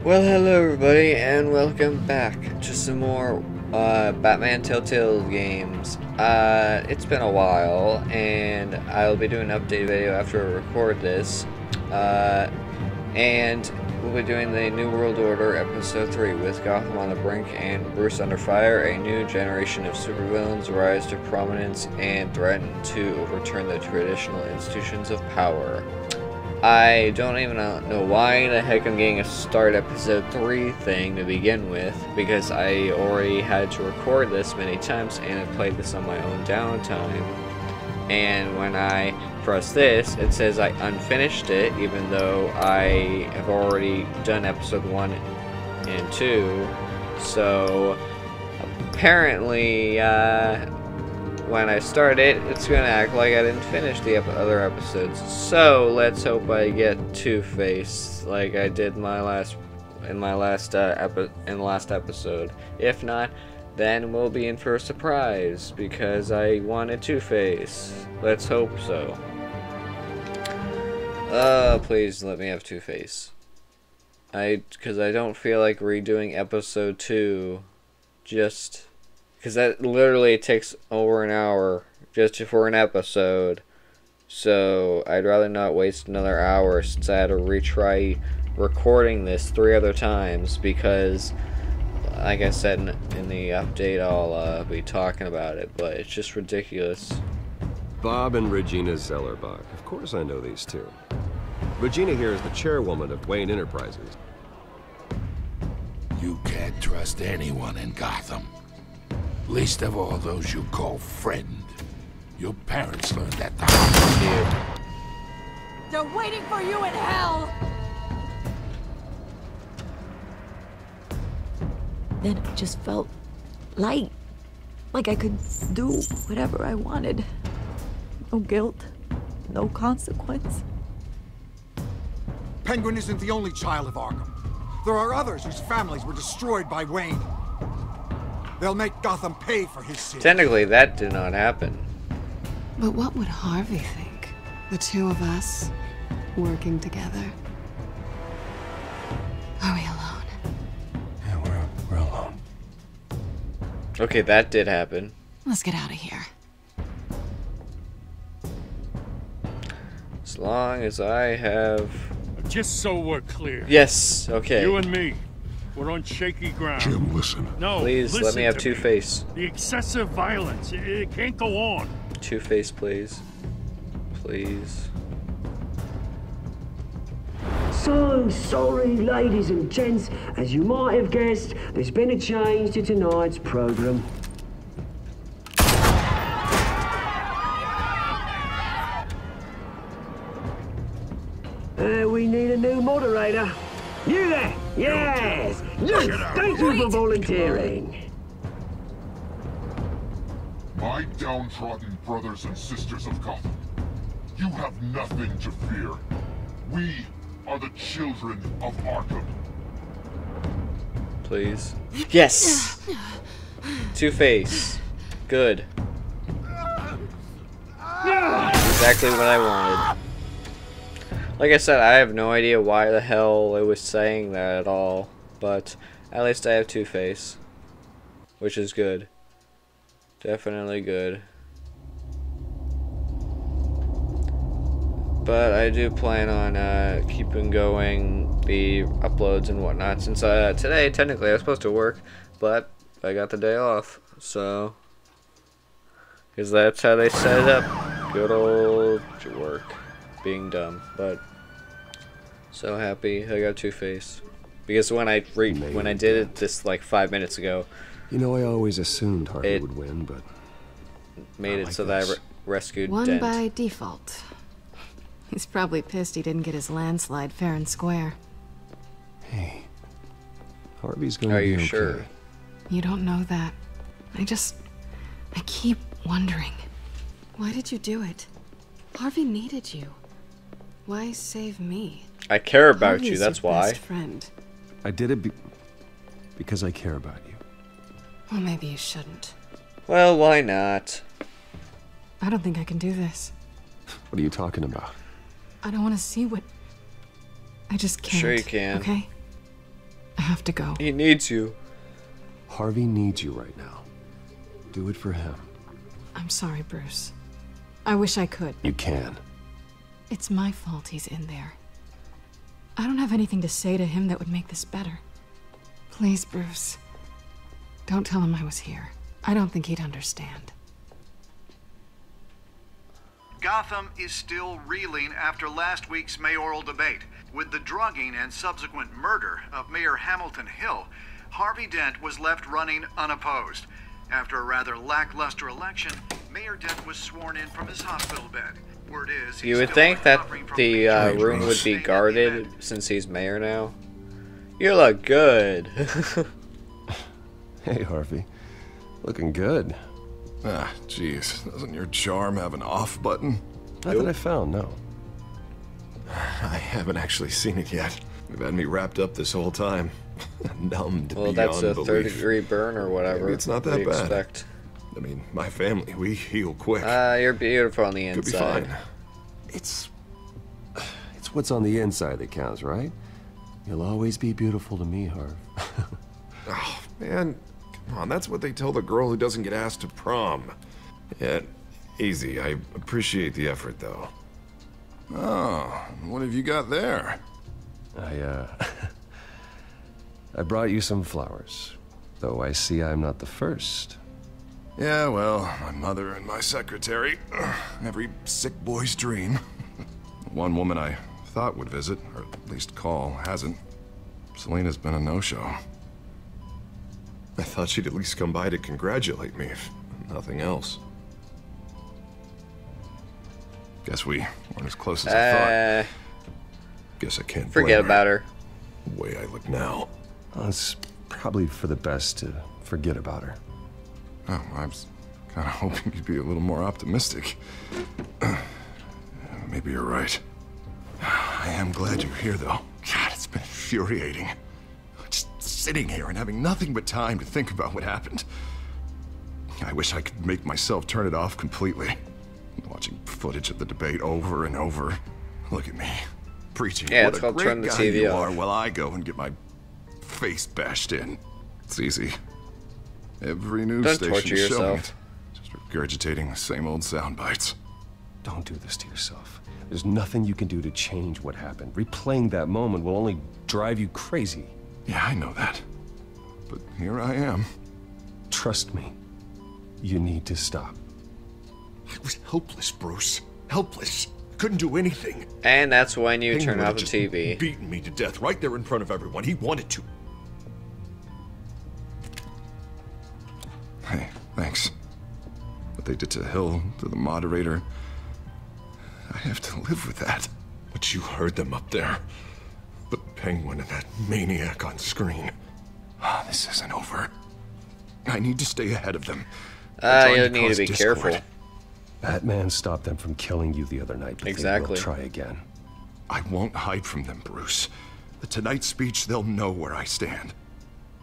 Well, hello everybody, and welcome back to some more Batman Telltale Games. It's been a while, and I'll be doing an update video after I record this. And we'll be doing the New World Order Episode 3 with Gotham on the brink and Bruce under fire. A new generation of supervillains rise to prominence and threaten to overturn the traditional institutions of power. I don't even know why the heck I'm getting a start episode 3 thing to begin with, because I already had to record this many times and I played this on my own downtime. And when I press this, it says I unfinished it, even though I have already done episode 1 and 2. So apparently, when I start it, it's gonna act like I didn't finish the other episodes. So let's hope I get Two-Face like I did in the last episode. If not, then we'll be in for a surprise because I wanted Two-Face. Let's hope so. Please let me have Two-Face. Because I don't feel like redoing episode 2 just. Because that literally takes over an hour just for an episode. So I'd rather not waste another hour since I had to retry recording this 3 other times. Because, like I said in the update, I'll be talking about it. But it's just ridiculous. Bob and Regina Zellerbach. Of course I know these two. Regina here is the chairwoman of Wayne Enterprises. You can't trust anyone in Gotham. Least of all those you call friend. Your parents learned that the hard way. They're waiting for you in hell! Then it just felt light. Like I could do whatever I wanted. No guilt, no consequence. Penguin isn't the only child of Arkham. There are others whose families were destroyed by Wayne. They'll make Gotham pay for his sins. Technically, that did not happen. But what would Harvey think? The two of us working together? Are we alone? Yeah, we're alone. Okay, that did happen. Let's get out of here. As long as I have... Just so we're clear. Yes, okay. You and me, we're on shaky ground. Jim, listen. No, Please, let me have Two-Face. The excessive violence, it can't go on. Two-Face, please. Please. So sorry, ladies and gents. As you might have guessed, there's been a change to tonight's program. We need a new moderator. You there? Yes! Yes! Thank you for volunteering. My downtrodden brothers and sisters of Gotham, you have nothing to fear. We are the children of Arkham. Please. Yes! Two-Face. Good. Exactly what I wanted. Like I said, I have no idea why the hell it was saying that at all, but at least I have Two-Face, which is good. Definitely good. But I do plan on keeping going the uploads and whatnot, since today, technically, I was supposed to work, but I got the day off, so... Because that's how they set it up. Good old work. Being dumb, but so happy I got Two-Face, because when I did it this like 5 minutes ago, You know, I always assumed Harvey would win, but made it so that I rescued Won Dent. by default. He's probably pissed he didn't get his landslide fair and square. Hey, Harvey's gonna be okay. Are you sure? You don't know that. I keep wondering. Why did you do it? Harvey needed you. Why save me? I care about Harvey's you, that's your why. best friend. I did it because I care about you. Well, maybe you shouldn't. Well, why not? I don't think I can do this. What are you talking about? I don't want to see what... I just can't. Sure you can. Okay? have to go. He needs you. Harvey needs you right now. Do it for him. I'm sorry, Bruce. I wish I could. You can. It's my fault he's in there. I don't have anything to say to him that would make this better. Please, Bruce. Don't tell him I was here. I don't think he'd understand. Gotham is still reeling after last week's mayoral debate. With the drugging and subsequent murder of Mayor Hamilton Hill, Harvey Dent was left running unopposed. After a rather lackluster election, Mayor Dent was sworn in from his hospital bed. Word is, You would think that the room would be guarded since he's mayor now. You look good. Hey, Harvey. Looking good. Ah, jeez. Doesn't your charm have an off button? Not that I found, no. I haven't actually seen it yet. You've had me wrapped up this whole time. Numbed Well, beyond that's a belief. third-degree burn or whatever. Maybe it's not that What do you bad. expect? I mean, my family, we heal quick. You're beautiful on the Could be inside. fine. It's what's on the inside that counts, right? You'll always be beautiful to me, Harv. Oh, man. Come on, that's what they tell the girl who doesn't get asked to prom. Yeah, easy. I appreciate the effort, though. Oh, what have you got there? I brought you some flowers, though I see I'm not the first. Yeah, well, my mother and my secretary. Every sick boy's dream. One woman I thought would visit, or at least call, hasn't. Selena's been a no-show. I thought she'd at least come by to congratulate me, if nothing else. Guess we weren't as close as I thought. Guess I can't Forget blame about her. The way I look now. Well, it's probably for the best to forget about her. Oh, I was kind of hoping you'd be a little more optimistic. Maybe you're right. I am glad you're here, though. God, it's been infuriating. Just sitting here and having nothing but time to think about what happened. I wish I could make myself turn it off completely. Watching footage of the debate over and over. Look at me, preaching Yeah, what it's a called great turn the guy TV you off. are while I go and get my face bashed in. It's easy. Every news Don't station torture is showing yourself. it. Just regurgitating the same old sound bites. Don't do this to yourself. There's nothing you can do to change what happened. Replaying that moment will only drive you crazy. Yeah, I know that. But here I am. Trust me. You need to stop. I was helpless, Bruce. Helpless. Couldn't do anything. And that's when you turn Penguin off had the just TV. beaten me to death right there in front of everyone. He wanted to. Hey, thanks. What they did to Hill, to the moderator, I have to live with that. But you heard them up there. The Penguin and that maniac on screen. This isn't over. I need to stay ahead of them. You need to be careful. Batman stopped them from killing you the other night, but Exactly. they will try again. I won't hide from them, Bruce. The tonight speech, they'll know where I stand.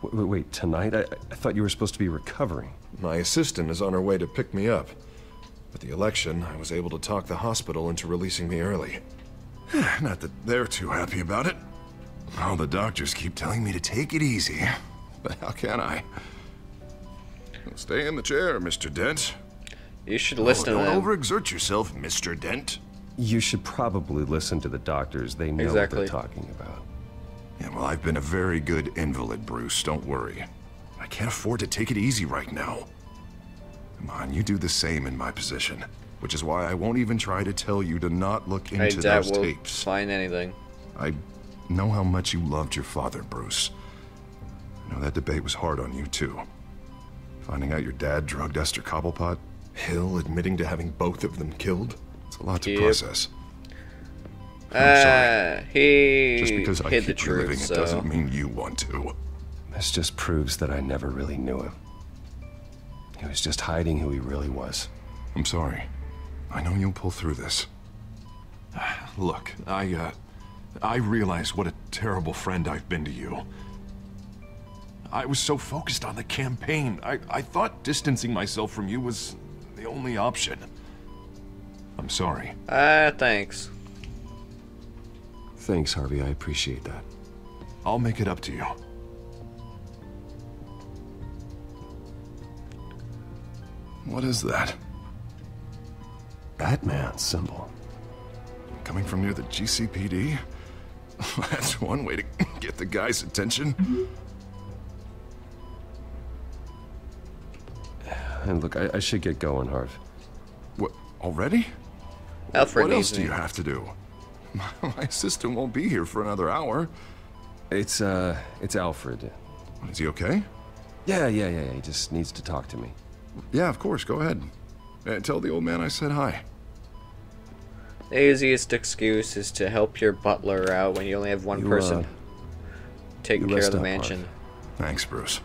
Wait, tonight? I thought you were supposed to be recovering. My assistant is on her way to pick me up. With the election, I was able to talk the hospital into releasing me early. Not that they're too happy about it. All the doctors keep telling me to take it easy. But how can I? Stay in the chair, Mr. Dent. You should listen to Don't them. overexert yourself, Mr. Dent. You should probably listen to the doctors. They know Exactly. what they're talking about. Yeah, well, I've been a very good invalid, Bruce. Don't worry. I can't afford to take it easy right now. Come on, you do the same in my position. Which is why I won't even try to tell you to not look I into doubt those we'll tapes. find anything. I know how much you loved your father, Bruce. I know that debate was hard on you, too. Finding out your dad drugged Esther Cobblepot, Hill admitting to having both of them killed. It's a lot to Yep. process. I'm sorry. He Just because I hid the keep reliving truth, it doesn't so mean you want to. This just proves that I never really knew him. He was just hiding who he really was. I'm sorry. I know you'll pull through this. Look, I realize what a terrible friend I've been to you. I was so focused on the campaign. I thought distancing myself from you was the only option. I'm sorry. thanks. Thanks, Harvey. I appreciate that. I'll make it up to you. What is that? Batman symbol. Coming from near the GCPD? That's one way to get the guy's attention. And look, I should get going, Harv. What, already? Alfred what needs else do me. you have to do? My assistant won't be here for another hour. It's Alfred. Is he okay? Yeah, he just needs to talk to me. Yeah, of course, go ahead. Tell the old man I said hi. The easiest excuse is to help your butler out when you only have one person taking care of the mansion. Harv. Thanks, Bruce.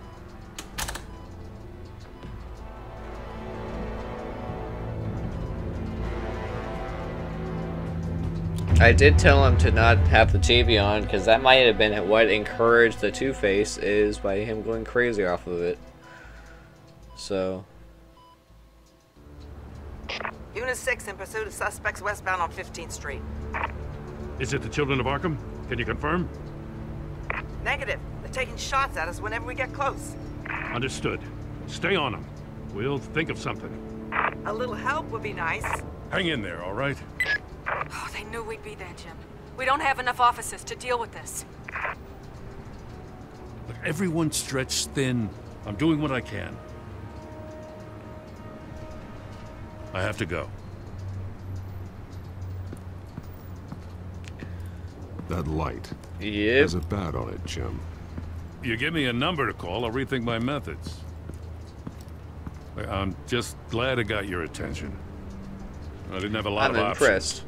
I did tell him to not have the TV on, because that might have been what encouraged the Two-Face, is by him going crazy off of it. So... Unit 6 in pursuit of suspects westbound on 15th Street. Is it the Children of Arkham? Can you confirm? Negative. They're taking shots at us whenever we get close. Understood. Stay on them. We'll think of something. A little help would be nice. Hang in there, all right? Oh, they knew we'd be there, Jim. We don't have enough officers to deal with this. Look, everyone's stretched thin. I'm doing what I can. I have to go. That light. Yep. Has a bat on it, Jim. You give me a number to call, I'll rethink my methods. I'm just glad I got your attention. I didn't have a lot I'm of impressed. options.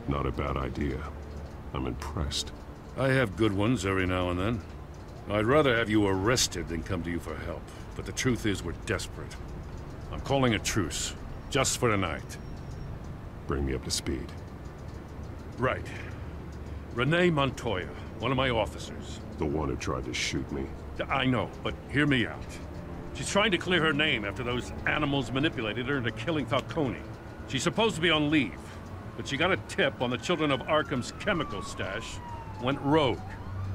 Not a bad idea. I'm impressed. I have good ones every now and then. I'd rather have you arrested than come to you for help. But the truth is, we're desperate. I'm calling a truce, just for tonight. Bring me up to speed. Right. Renee Montoya, one of my officers. The one who tried to shoot me. I know, but hear me out. She's trying to clear her name after those animals manipulated her into killing Falcone. She's supposed to be on leave, but she got a tip on the Children of Arkham's chemical stash, went rogue.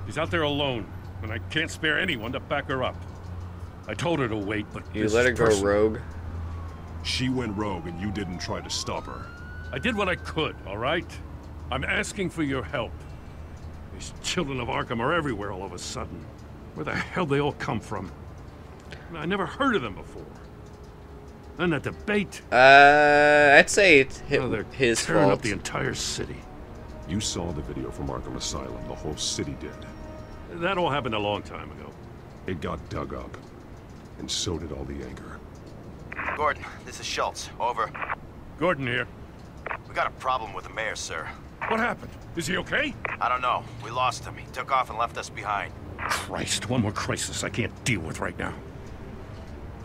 She's out there alone, and I can't spare anyone to back her up. I told her to wait, but You let her go rogue? She went rogue and you didn't try to stop her. I did what I could, all right? I'm asking for your help. These Children of Arkham are everywhere all of a sudden. Where the hell they all come from? I never heard of them before. And that debate. I'd say it's they're his tearing fault. up the entire city. You saw the video from Arkham Asylum. The whole city did. That all happened a long time ago. It got dug up. And so did all the anger. Gordon, this is Schultz. Over. Gordon here. We got a problem with the mayor, sir. What happened? Is he okay? I don't know. We lost him. He took off and left us behind. Christ, one more crisis I can't deal with right now.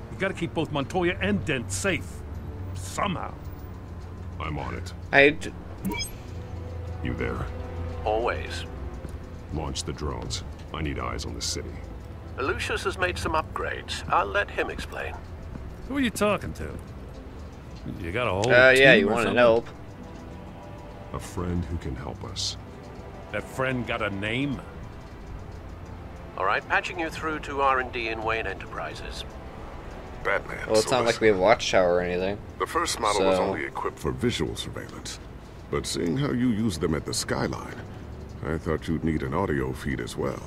We've got to keep both Montoya and Dent safe. Somehow. I'm on it. You there? Always. Launch the drones. I need eyes on the city. Lucius has made some upgrades. I'll let him explain. Who are you talking to? You got a whole yeah, team you or want to something? help. A friend who can help us. That friend got a name? All right, patching you through to R&D in Wayne Enterprises. Batman. Well, it's not like we have a watchtower or anything. The first model was only equipped for visual surveillance. But seeing how you use them at the skyline, I thought you'd need an audio feed as well.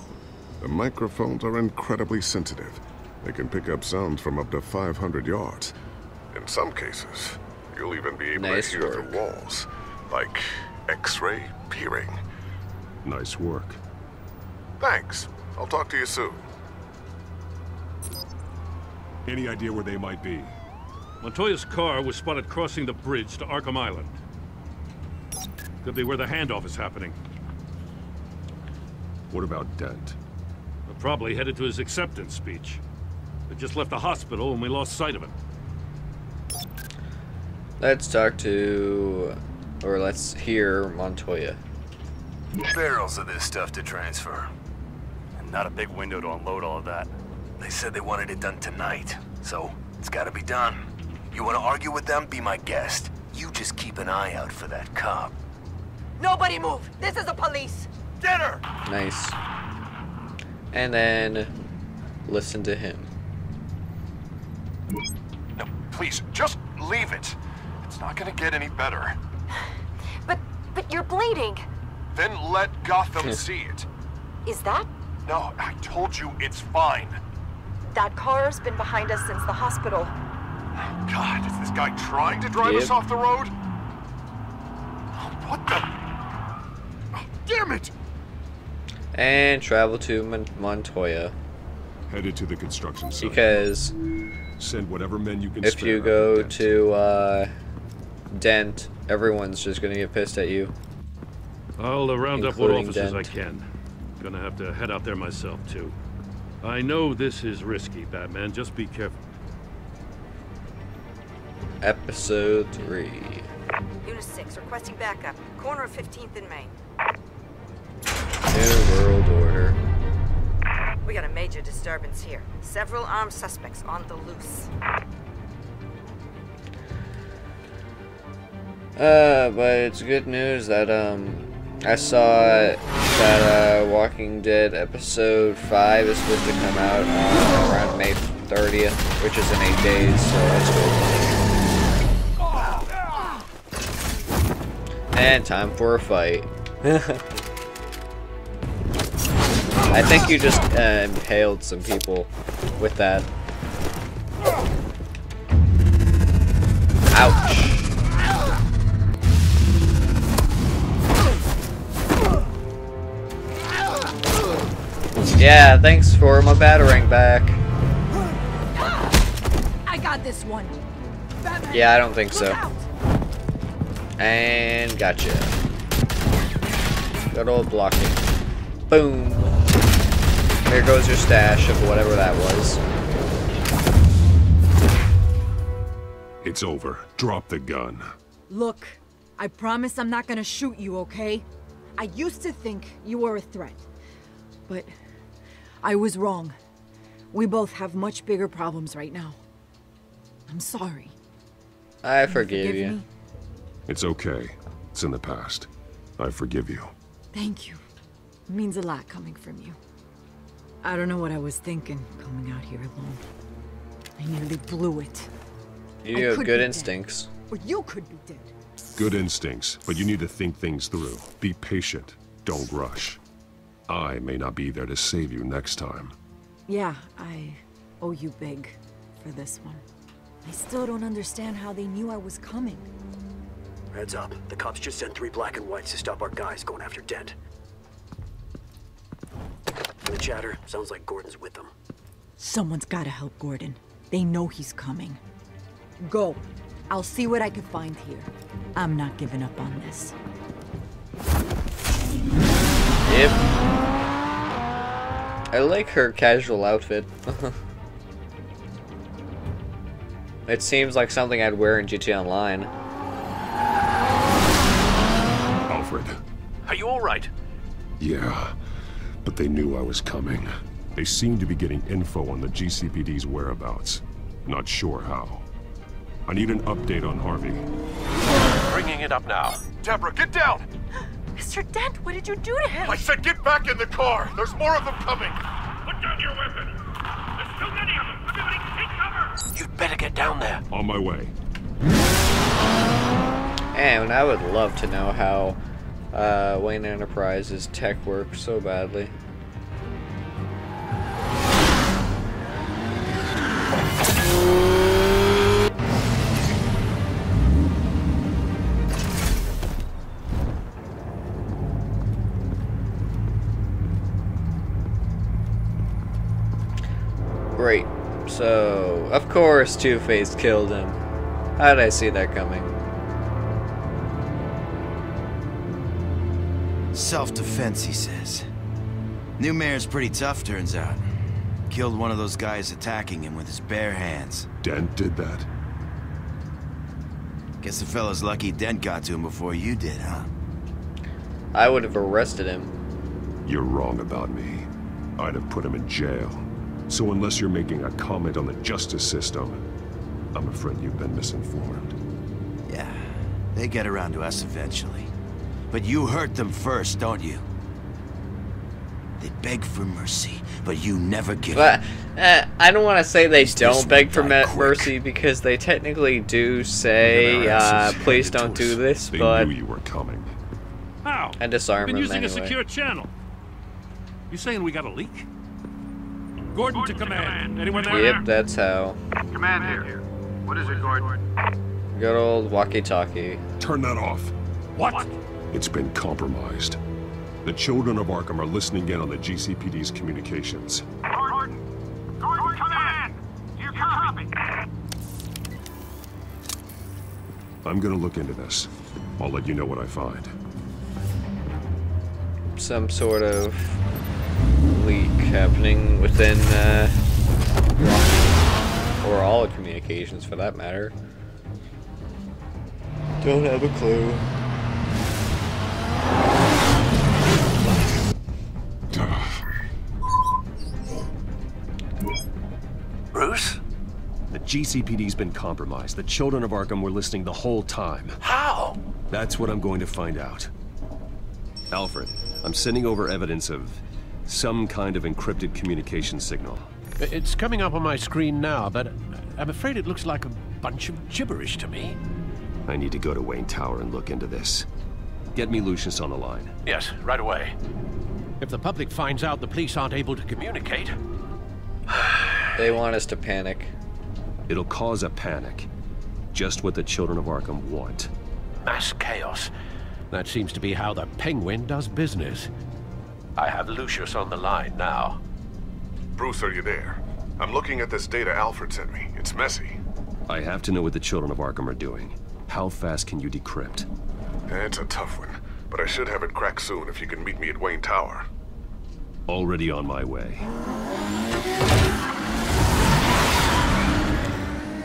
The microphones are incredibly sensitive. They can pick up sounds from up to 500 yards. In some cases, you'll even be able to hear the walls, like X-ray peering. Nice work. Thanks. I'll talk to you soon. Any idea where they might be? Montoya's car was spotted crossing the bridge to Arkham Island. Could be where the handoff is happening. What about Dent? We're probably headed to his acceptance speech. They just left the hospital and we lost sight of him. Let's talk to, or let's hear Montoya. Barrels of this stuff to transfer. And not a big window to unload all of that. They said they wanted it done tonight, so it's gotta be done. You wanna argue with them? Be my guest. You just keep an eye out for that cop. Nobody move! This is the police! Get her! Nice. And then listen to him. No, please, just leave it. It's not gonna get any better. But you're bleeding. Then let Gotham see it. Is that? No, I told you it's fine. That car's been behind us since the hospital. God, is this guy trying to drive us off the road? What the? Oh, damn it! And travel to Montoya. Headed to the construction site. Because send whatever men you can if you go to Dent, everyone's just gonna get pissed at you. I'll round up what Including officers I Dent. can. Gonna have to head out there myself, too. I know this is risky, Batman. Just be careful. Episode 3. Unit 6, requesting backup. Corner of 15th and Main. New World Order. We got a major disturbance here. Several armed suspects on the loose. But it's good news that, I saw that, Walking Dead Episode 5 is supposed to come out around May 30th, which is in 8 days, so that's good. And time for a fight. I think you just, impaled some people with that. Ouch. Yeah, thanks for my batarang back. I got this one. Batman, Yeah, I don't think so. look out. And gotcha. Good old blocking. Boom. There goes your stash of whatever that was. It's over. Drop the gun. Look, I promise I'm not gonna shoot you, okay? I used to think you were a threat, but I was wrong. We both have much bigger problems right now. I'm sorry. I forgive you. me? It's okay. It's in the past. I forgive you. Thank you. It means a lot coming from you. I don't know what I was thinking coming out here alone. I nearly blew it. You I have could good be instincts. Dead, or you could be dead. Good instincts, but you need to think things through. Be patient. Don't rush. I may not be there to save you next time. Yeah, I owe you big for this one. I still don't understand how they knew I was coming. Heads up. The cops just sent 3 black and whites to stop our guys going after Dent. From the chatter, sounds like Gordon's with them. Someone's gotta help Gordon. They know he's coming. Go. I'll see what I can find here. I'm not giving up on this. Yep. I like her casual outfit. It seems like something I'd wear in GTA Online. Alfred. Are you all right? Yeah, but they knew I was coming. They seem to be getting info on the GCPD's whereabouts. Not sure how. I need an update on Harvey. Bringing it up now. Deborah, get down! Mr. Dent, what did you do to him? I said get back in the car! There's more of them coming! Put down your weapon! There's too many of them! Everybody take cover! You'd better get down there. On my way. And I would love to know how Wayne Enterprises tech works so badly. Great. So, of course Two-Face killed him. How did I see that coming? Self-defense, he says. New mayor's pretty tough, turns out. Killed one of those guys attacking him with his bare hands. Dent did that? Guess the fella's lucky Dent got to him before you did, huh? I would have arrested him. You're wrong about me. I'd have put him in jail. So unless you're making a comment on the justice system, I'm afraid you've been misinformed. Yeah, they get around to us eventually. But you hurt them first, don't you? They beg for mercy, but you never give But it. I don't want to say they don't beg for die quick. mercy, because they technically do say, please don't do this, They but... knew you were coming. How? And disarm We've been them using anyway. a secure channel. You saying we got a leak? Gordon to command. Anyone there? Yep, that's how. Command here. What is it, Gordon? Good old walkie-talkie. Turn that off. What? It's been compromised. The children of Arkham are listening in on the GCPD's communications. Gordon, command! Do you copy? I'm gonna look into this. I'll let you know what I find. Some sort of leak happening within, or all communications for that matter. Don't have a clue. Bruce? The GCPD's been compromised. The children of Arkham were listening the whole time. How? That's what I'm going to find out. Alfred, I'm sending over evidence of some kind of encrypted communication signal. It's coming up on my screen now, but I'm afraid it looks like a bunch of gibberish to me. I need to go to Wayne Tower and look into this. Get me Lucius on the line. Yes, right away. If the public finds out the police aren't able to communicate... They want us to panic. It'll cause a panic. Just what the children of Arkham want. Mass chaos. That seems to be how the Penguin does business. I have Lucius on the line now. Bruce, are you there? I'm looking at this data Alfred sent me. It's messy. I have to know what the children of Arkham are doing. How fast can you decrypt? It's a tough one, but I should have it cracked soon if you can meet me at Wayne Tower. Already on my way.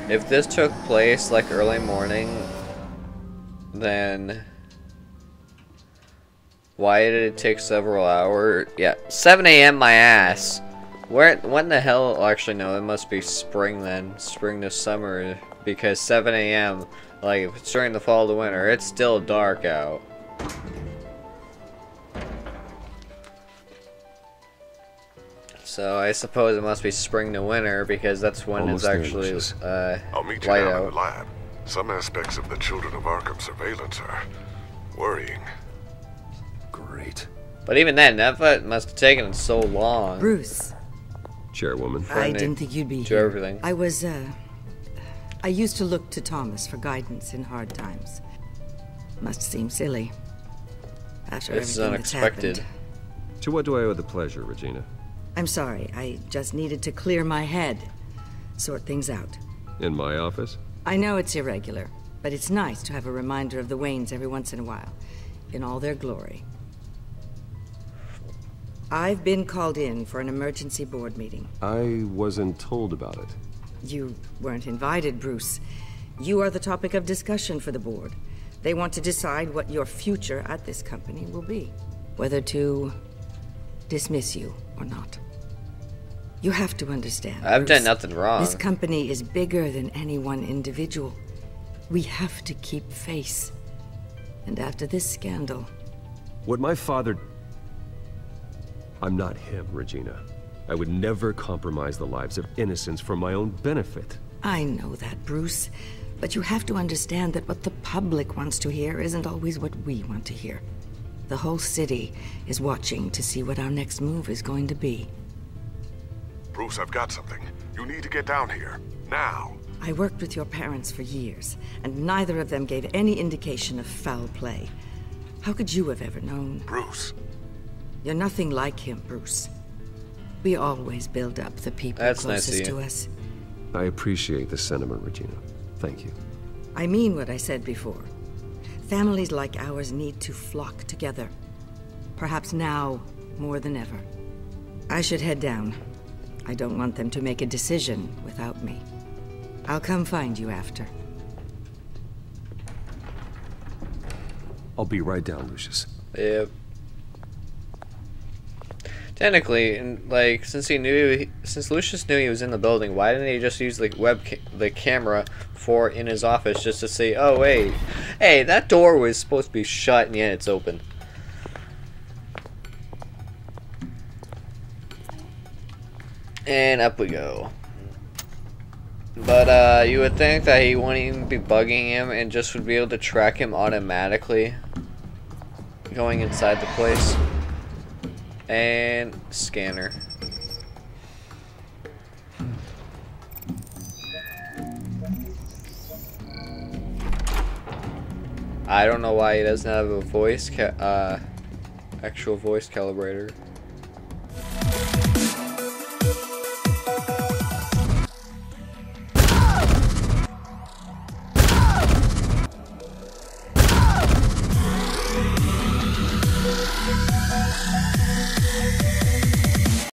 If this took place like early morning, then why did it take several hours? Yeah, 7 a.m. my ass. When the hell? Actually, no, it must be spring then. Spring to summer, because 7 a.m. like if it's during the fall to winter, it's still dark out. So I suppose it must be spring to winter, because that's when Almost it's actually I'll meet you light down in out. the lab. Some aspects of the Children of Arkham surveillance are worrying. Great. But even then, that must have taken so long. Bruce. Chairwoman. I didn't think you'd be do here. everything. I used to look to Thomas for guidance in hard times. Must seem silly. After This is everything that's unexpected. happened. To what do I owe the pleasure, Regina? I'm sorry. I just needed to clear my head. Sort things out. In my office? I know it's irregular, but it's nice to have a reminder of the Waynes every once in a while. In all their glory. I've been called in for an emergency board meeting. I wasn't told about it. You weren't invited, Bruce. You are the topic of discussion for the board. They want to decide what your future at this company will be. Whether to dismiss you or not. You have to understand, I've Bruce, done nothing wrong. This company is bigger than any one individual. We have to keep face. And after this scandal... What my father... I'm not him, Regina. I would never compromise the lives of innocents for my own benefit. I know that, Bruce. But you have to understand that what the public wants to hear isn't always what we want to hear. The whole city is watching to see what our next move is going to be. Bruce, I've got something. You need to get down here. Now. I worked with your parents for years, and neither of them gave any indication of foul play. How could you have ever known? Bruce. You're nothing like him, Bruce. We always build up the people That's nice closest of you. to us. I appreciate the sentiment, Regina. Thank you. I mean what I said before. Families like ours need to flock together. Perhaps now more than ever. I should head down. I don't want them to make a decision without me. I'll come find you after. I'll be right down, Lucius. Yep. Technically, and like, since Lucius knew he was in the building, why didn't he just use the camera for in his office just to say, "Oh wait, hey, that door was supposed to be shut and yet it's open." And up we go. But you would think that he wouldn't even be bugging him and just would be able to track him automatically going inside the place. And scanner. I don't know why he doesn't have a voice actual voice calibrator.